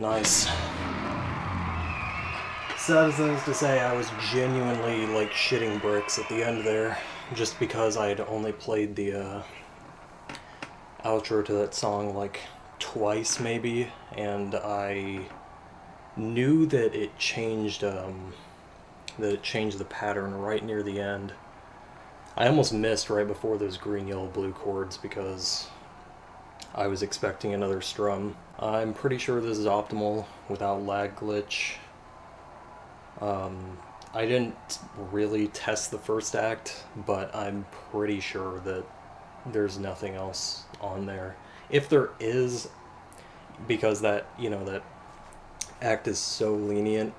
Nice. Sad as things to say, I was genuinely like shitting bricks at the end there, just because I had only played the outro to that song like twice maybe, and I knew that it changed the pattern right near the end. I almost missed right before those green, yellow, blue chords because I was expecting another strum. I'm pretty sure this is optimal without lag glitch. I didn't really test the first act, but I'm pretty sure that there's nothing else on there. If there is, because that, that act is so lenient,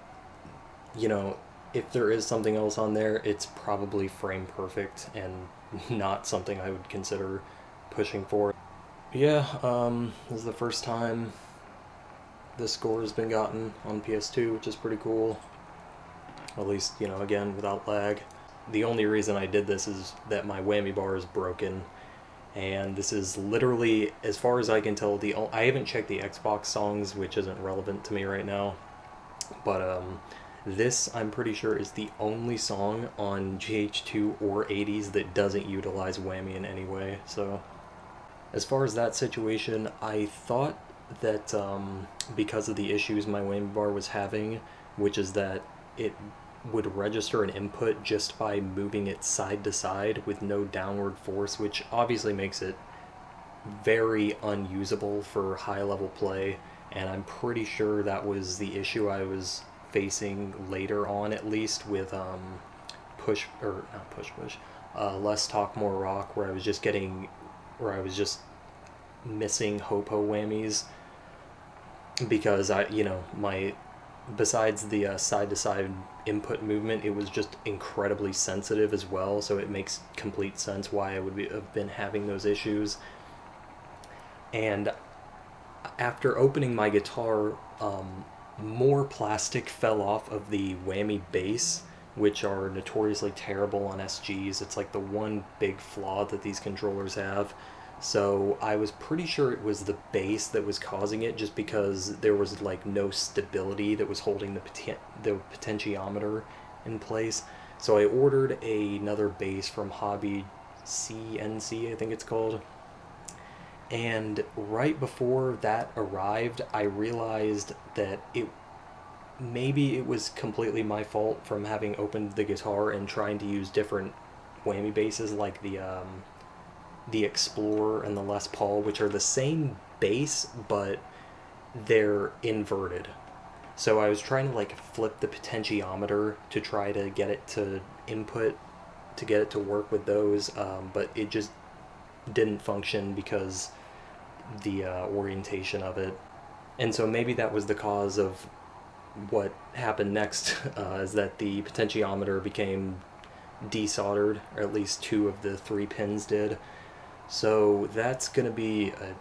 if there is something else on there, it's probably frame perfect and not something I would consider pushing for. Yeah, this is the first time this score has been gotten on PS2, which is pretty cool. At least, again, without lag. The only reason I did this is that my whammy bar is broken, and this is literally, as far as I can tell, I haven't checked the Xbox songs, which isn't relevant to me right now, but this, I'm pretty sure, is the only song on GH2 or 80s that doesn't utilize whammy in any way. So, as far as that situation, I thought that because of the issues my whammy bar was having, which is that it would register an input just by moving it side to side with no downward force, which obviously makes it very unusable for high level play. And I'm pretty sure that was the issue I was facing later on, at least with push or not push push, less talk more rock, where I was just missing hopo whammies because my besides the side to side input movement, it was just incredibly sensitive as well. So it makes complete sense why I would have been having those issues. And after opening my guitar, more plastic fell off of the whammy bass, which are notoriously terrible on SGs. It's like the one big flaw that these controllers have. So I was pretty sure it was the bass that was causing it, just because there was like no stability that was holding the potentiometer in place. So I ordered another bass from Hobby CNC, I think it's called. And right before that arrived, I realized that maybe it was completely my fault from having opened the guitar and trying to use different whammy basses, like the Explorer and the Les Paul, which are the same bass, but they're inverted. So I was trying to like flip the potentiometer to try to get it to input, to get it to work with those, but it just didn't function because the orientation of it. And so maybe that was the cause of what happened next, is that the potentiometer became desoldered, or at least two of the three pins did. So that's going to be a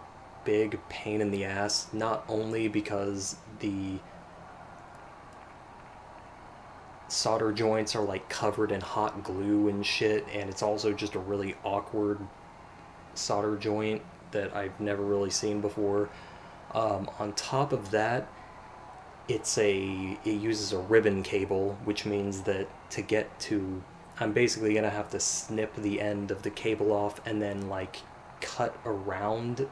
big pain in the ass, not only because the solder joints are like covered in hot glue and shit, and it's also just a really awkward solder joint that I've never really seen before. On top of that, it uses a ribbon cable, which means that to get to, I'm basically gonna have to snip the end of the cable off and then like cut around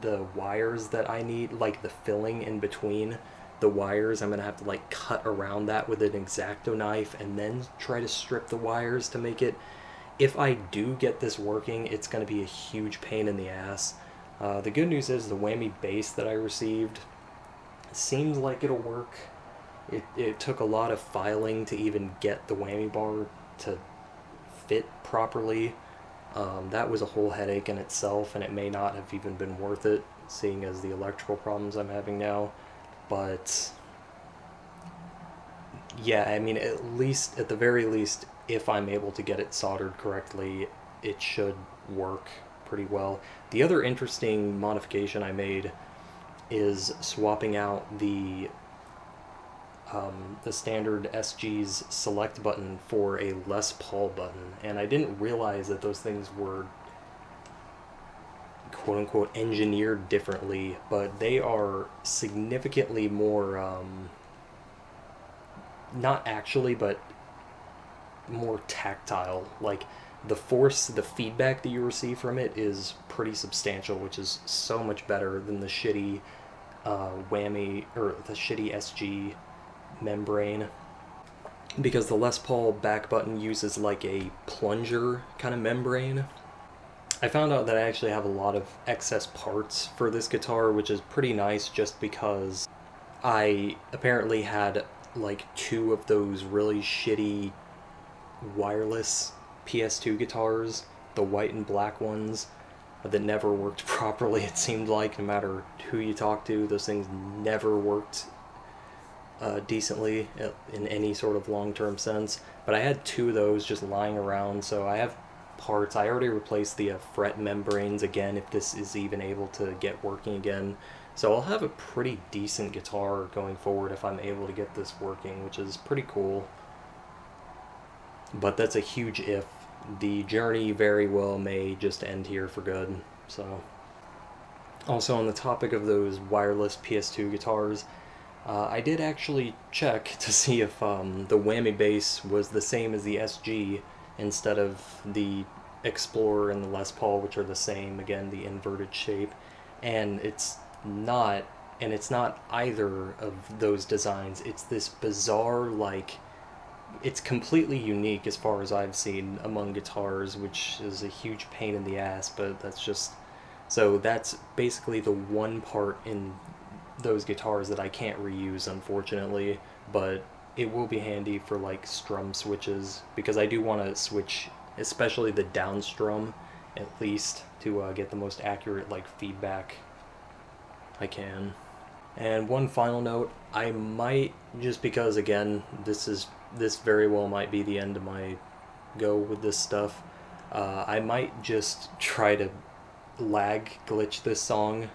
the wires that I need, like the filling in between the wires. I'm gonna have to like cut around that with an X-Acto knife and then try to strip the wires to make it. If I do get this working, it's gonna be a huge pain in the ass. The good news is the whammy bass that I received seems like it'll work. It took a lot of filing to even get the whammy bar to fit properly. That was a whole headache in itself, and it may not have even been worth it, seeing as the electrical problems I'm having now. But yeah, I mean, at the very least, if I'm able to get it soldered correctly, it should work pretty well. The other interesting modification I made is swapping out the standard SG's select button for a Les Paul button, and I didn't realize that those things were quote unquote engineered differently, but they are significantly more, not actually, but more tactile. Like the feedback that you receive from it is pretty substantial, which is so much better than the shitty whammy, or the shitty SG membrane, because the Les Paul back button uses like a plunger kind of membrane. I found out that I actually have a lot of excess parts for this guitar, which is pretty nice, just because I apparently had like two of those really shitty wireless PS2 guitars, the white and black ones, that never worked properly. It seemed like no matter who you talk to, those things never worked decently in any sort of long-term sense. But I had two of those just lying around, so I have parts. I already replaced the fret membranes again, if this is even able to get working again. So I'll have a pretty decent guitar going forward if I'm able to get this working, which is pretty cool. But that's a huge if. The journey very well may just end here for good. So, also on the topic of those wireless PS2 guitars, I did actually check to see if the whammy bass was the same as the SG instead of the Explorer and the Les Paul, which are the same, again, the inverted shape. And it's not, and it's not either of those designs. It's this bizarre, like, it's completely unique as far as I've seen among guitars, which is a huge pain in the ass, but that's just... So that's basically the one part in those guitars that I can't reuse, unfortunately, but it will be handy for like strum switches, because I do want to switch especially the down strum at least to get the most accurate like feedback I can. And one final note, I might, just because again this very well might be the end of my go with this stuff, I might just try to lag glitch this song.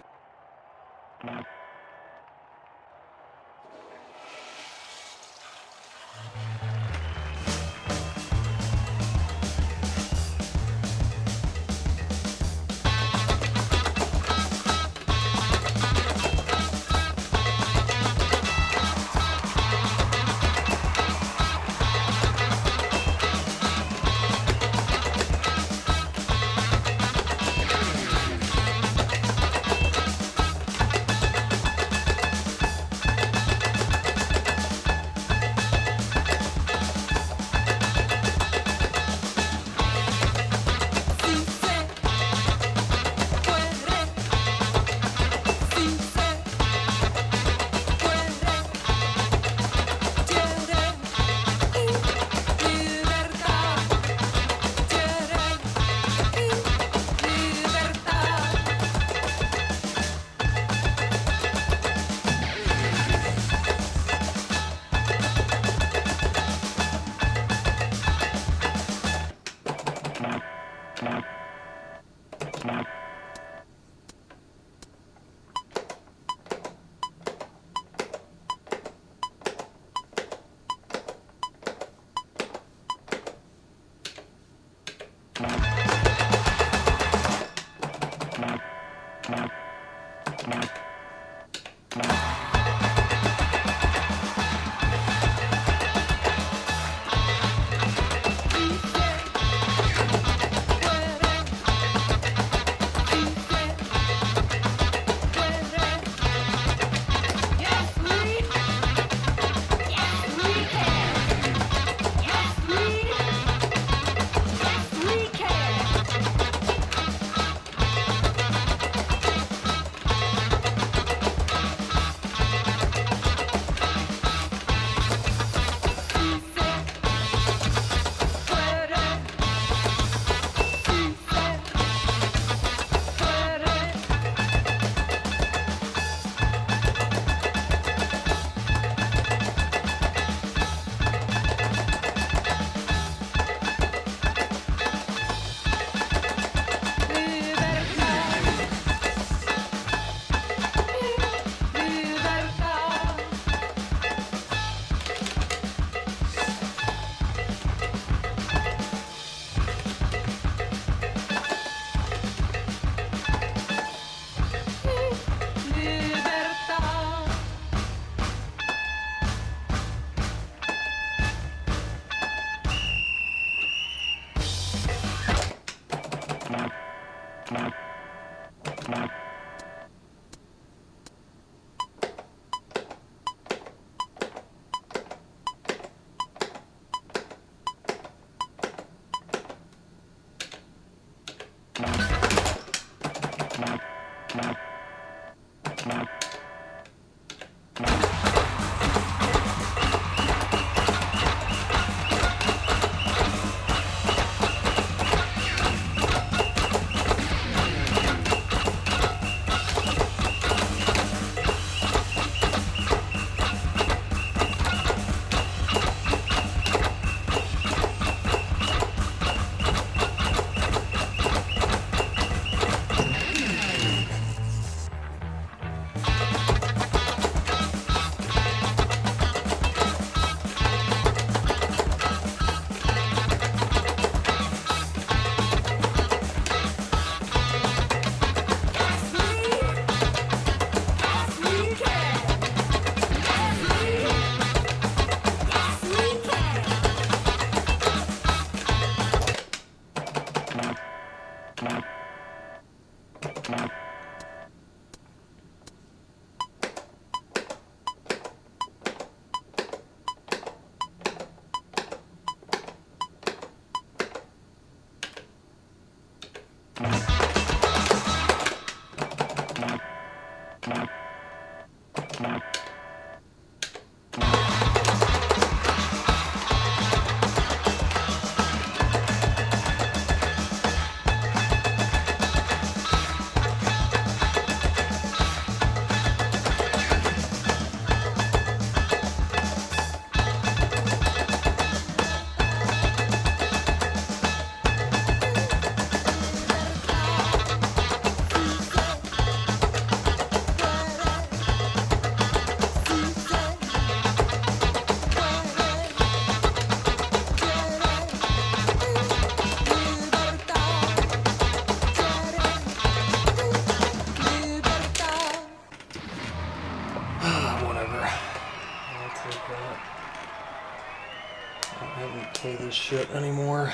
shit anymore.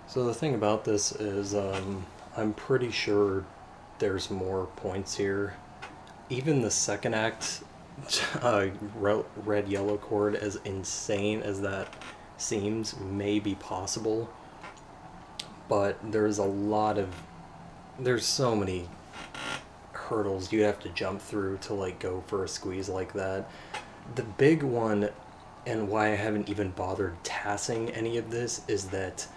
So the thing about this is, I'm pretty sure there's more points here. Even the second act, red-yellow chord, as insane as that seems, may be possible. But there's so many hurdles you have to jump through to like go for a squeeze like that. The big one, and why I haven't even bothered TASing any of this, is that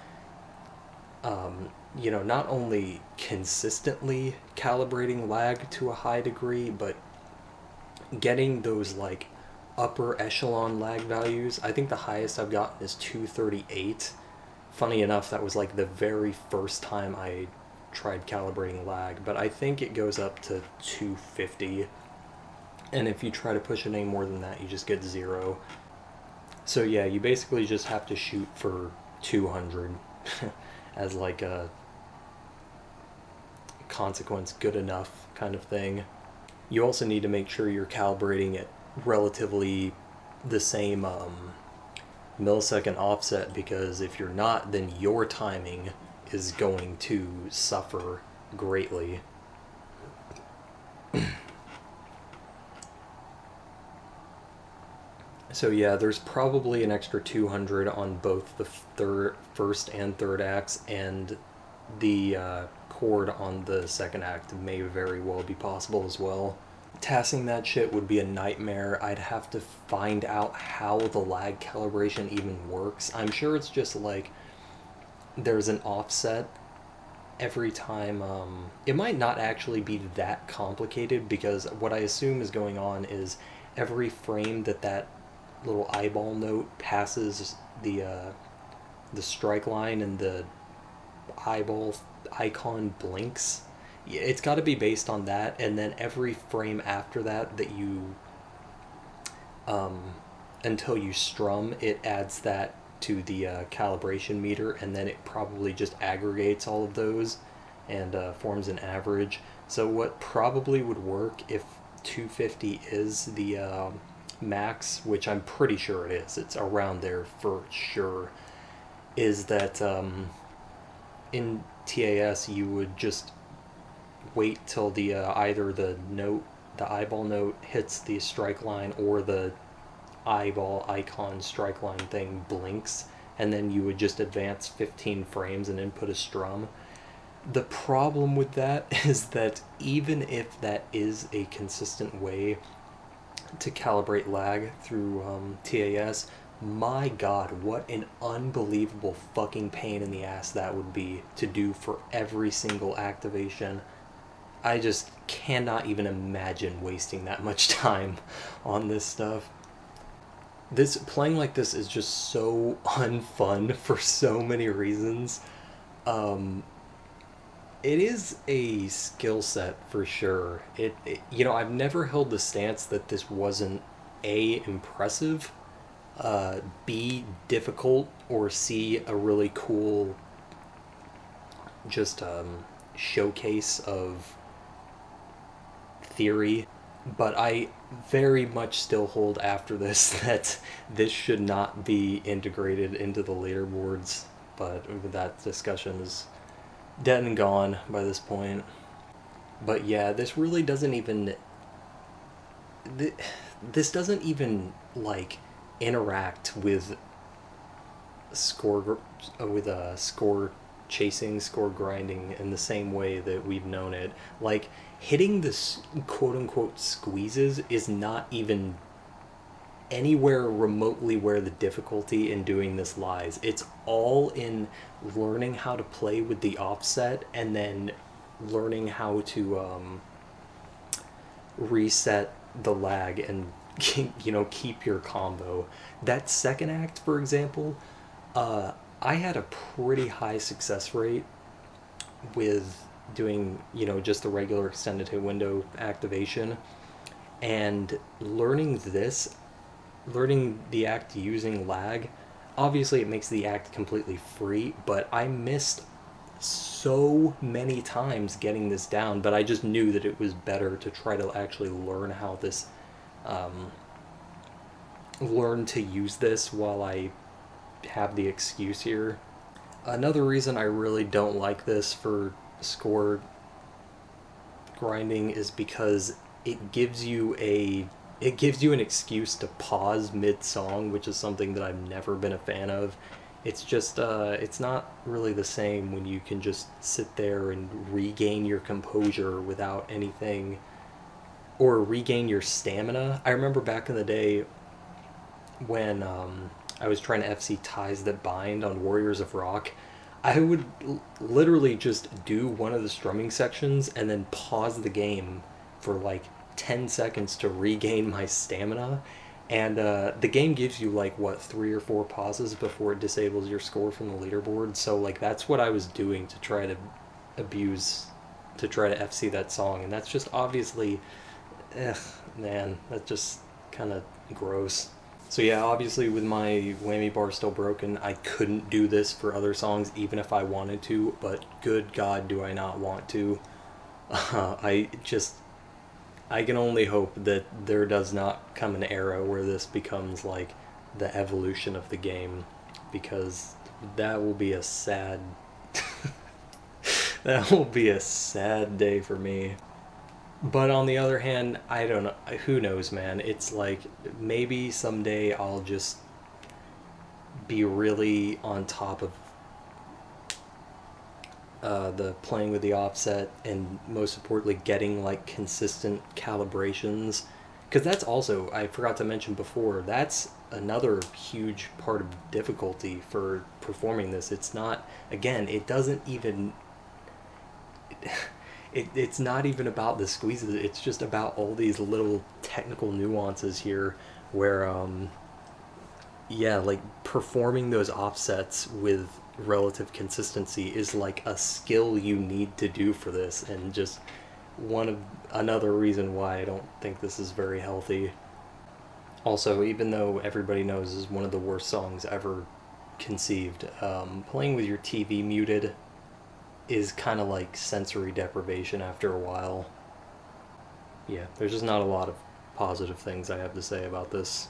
you know, not only consistently calibrating lag to a high degree, but getting those like upper echelon lag values. I think the highest I've gotten is 238. Funny enough, that was like the very first time I tried calibrating lag, but I think it goes up to 250. And if you try to push it any more than that, you just get 0. So yeah, you basically just have to shoot for 200 as like a consequence good enough kind of thing. You also need to make sure you're calibrating at relatively the same millisecond offset, because if you're not, then your timing is going to suffer greatly. So yeah, there's probably an extra 200 on both the first and third acts, and the chord on the second act may very well be possible as well. TASing that shit would be a nightmare. I'd have to find out how the lag calibration even works. I'm sure it's just like there's an offset every time. It might not actually be that complicated, because what I assume is going on is every frame that little eyeball note passes the strike line and the eyeball icon blinks, it's got to be based on that, and then every frame after that you until you strum, it adds that to the calibration meter, and then it probably just aggregates all of those and forms an average. So what probably would work, if 250 is the max, which I'm pretty sure it is, it's around there for sure, is that in TAS you would just wait till the either the eyeball note hits the strike line, or the eyeball icon strike line thing blinks, and then you would just advance 15 frames and input a strum. The problem with that is that even if that is a consistent way to calibrate lag through TAS, my god, what an unbelievable fucking pain in the ass that would be to do for every single activation. I just cannot even imagine wasting that much time on this stuff. Playing like this is just so unfun for so many reasons. It is a skill set for sure. You know, I've never held the stance that this wasn't A, impressive, B, difficult, or C, a really cool just showcase of theory. But I very much still hold after this that this should not be integrated into the leaderboards, but that discussion is dead and gone by this point. But yeah, this really doesn't even like interact with score chasing, score grinding in the same way that we've known it. Like, hitting this quote-unquote squeezes is not even anywhere remotely where the difficulty in doing this lies. It's all in learning how to play with the offset, and then learning how to reset the lag and keep your combo. That second act, for example, I had a pretty high success rate with doing just the regular extended hit window activation, and learning the act using lag. Obviously it makes the act completely free, but I missed so many times getting this down, but I just knew that it was better to try to actually learn how learn to use this while I have the excuse here. Another reason I really don't like this for score grinding is because it gives you an excuse to pause mid-song, which is something that I've never been a fan of. It's just, it's not really the same when you can just sit there and regain your composure without anything, or regain your stamina. I remember back in the day when I was trying to FC Ties That Bind on Warriors of Rock, I would literally just do one of the strumming sections and then pause the game for like 10 seconds to regain my stamina. And the game gives you like, what, 3 or 4 pauses before it disables your score from the leaderboard. So like that's what I was doing to try to FC that song. And that's just obviously, man, that's just kind of gross. So yeah, obviously with my whammy bar still broken, I couldn't do this for other songs even if I wanted to, but good God do I not want to. I can only hope that there does not come an era where this becomes like the evolution of the game, because that will be a sad that will be a sad day for me. But on the other hand, I don't know. Who knows, man? It's like maybe someday I'll just be really on top of the playing with the offset, and most importantly, getting like consistent calibrations. Because that's also, I forgot to mention before, that's another huge part of difficulty for performing this. It's not, again, it doesn't even. It's not even about the squeezes, it's just about all these little technical nuances here where, yeah, like performing those offsets with relative consistency is like a skill you need to do for this, and just another reason why I don't think this is very healthy. Also, even though everybody knows this is one of the worst songs ever conceived, playing with your TV muted is kind of like sensory deprivation after a while. Yeah, there's just not a lot of positive things I have to say about this.